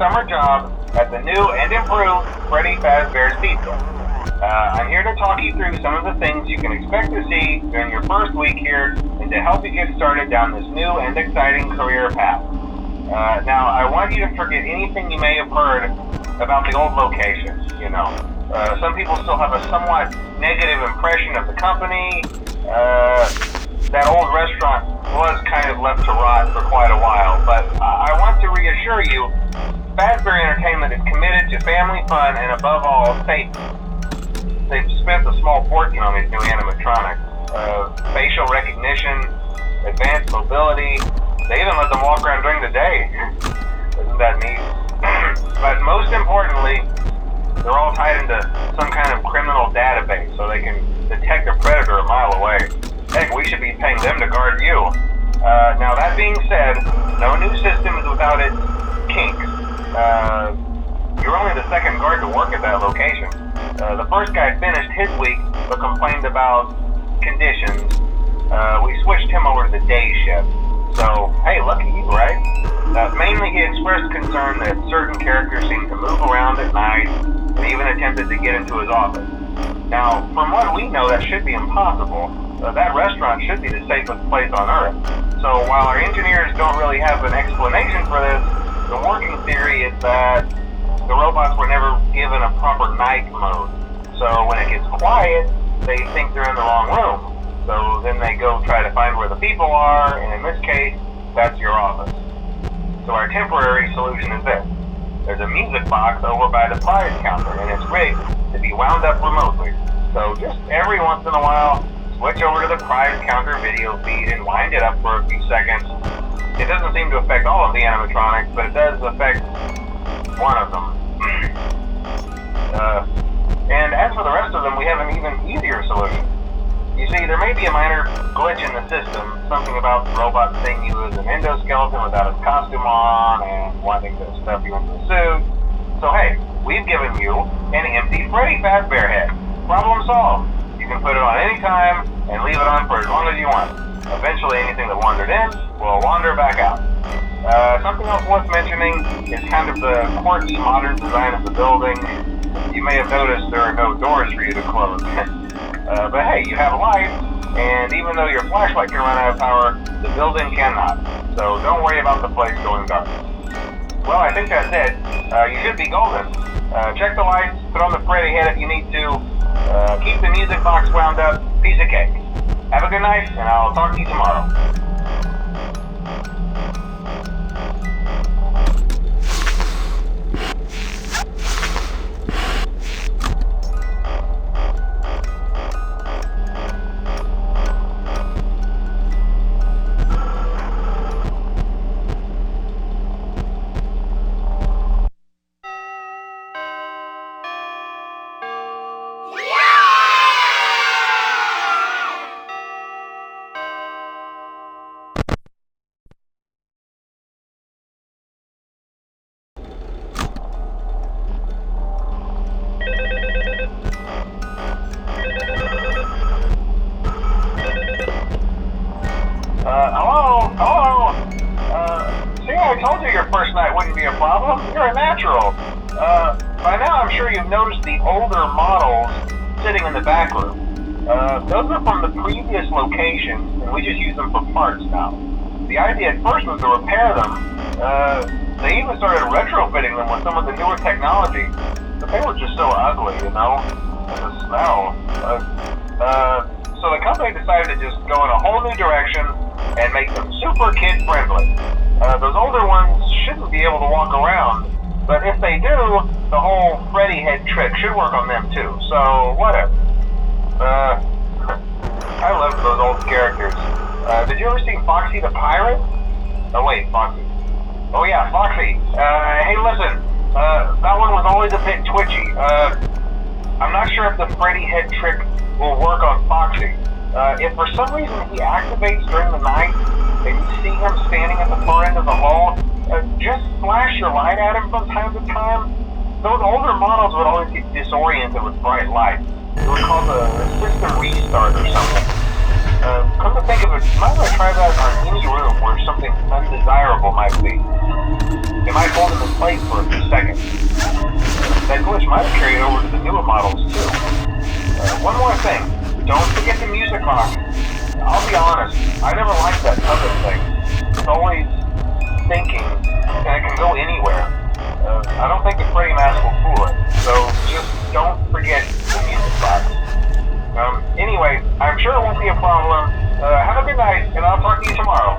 summer job at the new and improved Freddy Fazbear's Pizza. I'm here to talk you through some of the things you can expect to see during your first week here and to help you get started down this new and exciting career path. Now, I want you to forget anything you may have heard about the old locations, some people still have a somewhat negative impression of the company. That old restaurant was kind of left to rot for quite a while, but I want to reassure you, Fazbear Entertainment is committed to family fun and above all, safety. They've spent a small fortune on these new animatronics. Facial recognition, advanced mobility, they even let them walk around during the day. Isn't that neat? But most importantly, they're all tied into some kind of criminal database so they can detect a predator a mile away. Heck, we should be paying them to guard you. Now that being said, no new system is without its kinks. You're only the second guard to work at that location. The first guy finished his week but complained about conditions. We switched him over to the day shift. So, hey, lucky you, right? Mainly he expressed concern that certain characters seemed to move around at night and even attempted to get into his office. Now, from what we know, that should be impossible. That restaurant should be the safest place on Earth. So while our engineers don't really have an explanation for this, the working theory is that the robots were never given a proper night mode. So when it gets quiet, they think they're in the wrong room. So then they go try to find where the people are, and in this case, that's your office. So our temporary solution is this. There's a music box over by the prize counter, and it's rigged to be wound up remotely. So just every once in a while, switch over to the prize counter video feed and wind it up for a few seconds. It doesn't seem to affect all of the animatronics, but it does affect one of them. And as for the rest of them, we have an even easier solution. You see, there may be a minor glitch in the system, something about the robot seeing you as an endoskeleton without his costume on and wanting to stuff you into a suit. So hey, we've given you an empty Freddy Fazbear head. Problem solved. You can put it on any time and leave it on for as long as you want. Eventually anything that wandered in will wander back out. Something else worth mentioning is kind of the quirky modern design of the building. You may have noticed there are no doors for you to close. But hey, you have a light, and even though your flashlight can run out of power, the building cannot. So don't worry about the place going dark. Well, I think that's it. You should be golden. Check the lights, put on the Freddy head if you need to. Keep the music box wound up. Piece of cake. Have a good night, and I'll talk to you tomorrow. Hello? See, I told you your first night wouldn't be a problem. You're a natural. By now I'm sure you've noticed the older models sitting in the back room. Those are from the previous location, and we just use them for parts now. The idea at first was to repair them. They even started retrofitting them with some of the newer technology, but they were just so ugly, and the smell. So the company decided to just go in a whole new direction and make them super kid-friendly. Those older ones shouldn't be able to walk around, but if they do, the whole Freddy head trick should work on them too, so whatever. I loved those old characters. Did you ever see Foxy the Pirate? Oh wait, Foxy. Oh yeah, Foxy. Hey listen, that one was always a bit twitchy. I'm not sure if the Freddy head trick will work on Foxy. If for some reason he activates during the night and you see him standing at the far end of the hall, just flash your light at him from time to time. Those older models would always get disoriented with bright lights. It would cause a system restart or something. Come to think of it, you might want to try that on any room where something undesirable might be. It might hold them in place for a few seconds. That glitch might have carried over to the newer models too. One more thing, don't forget the music box. I'll be honest, I never liked that puppet thing. It's always thinking, and it can go anywhere. I don't think the Freddy mask will fool it, so just don't forget the music box. Anyway, I'm sure it won't be a problem. Have a good night, and I'll talk to you tomorrow.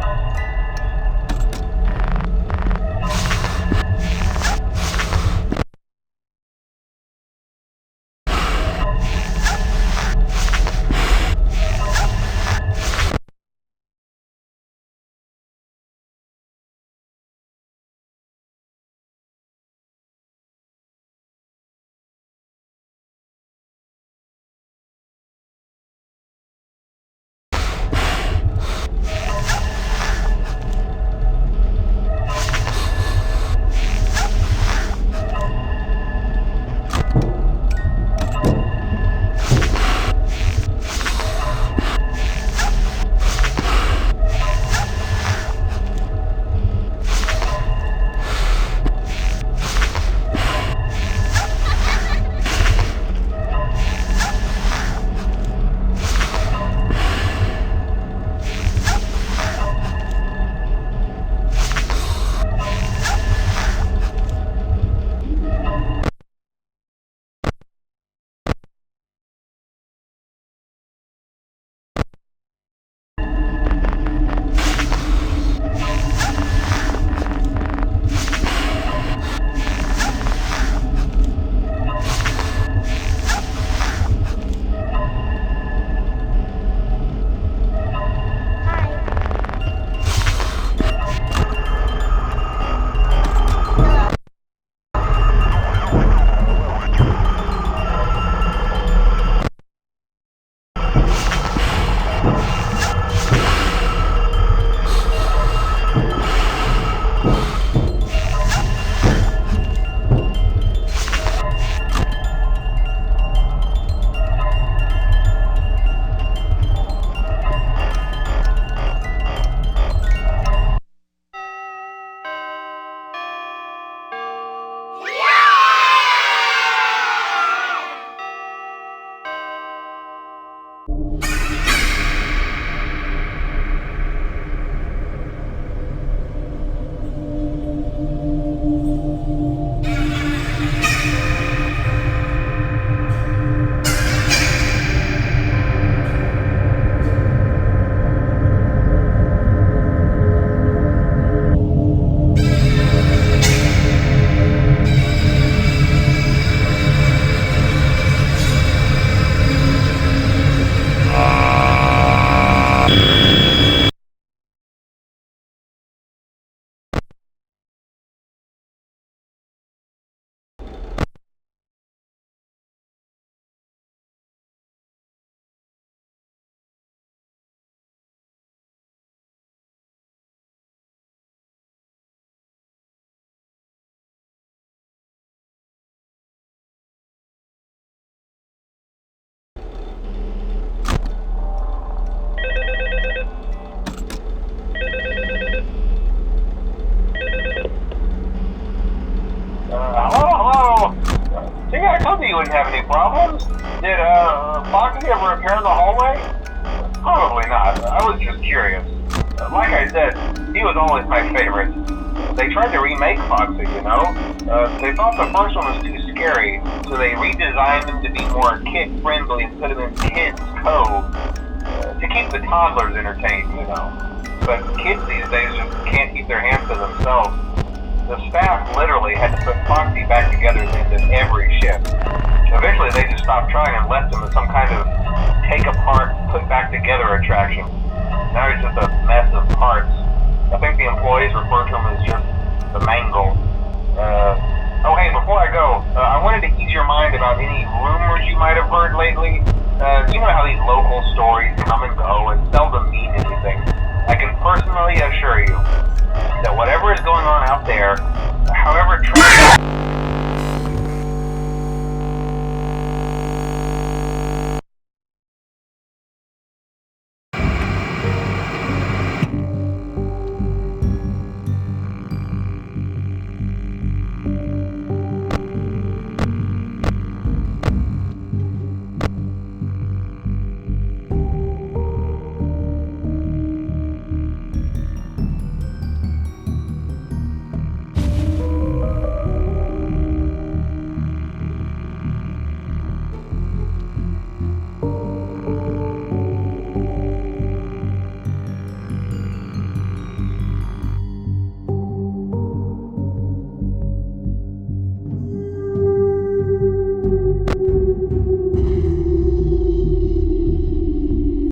You wouldn't have any problems. Did Foxy ever appear in the hallway? Probably not. I was just curious. Like I said, he was always my favorite. They tried to remake Foxy, you know? They thought the first one was too scary, so they redesigned him to be more kid-friendly and put him in Kids Cove to keep the toddlers entertained, you know. But kids these days just can't keep their hands to themselves. The staff literally had to put Foxy back together at the end of every shift. Eventually they just stopped trying and left him as some kind of take apart, put back together attraction. Now he's just a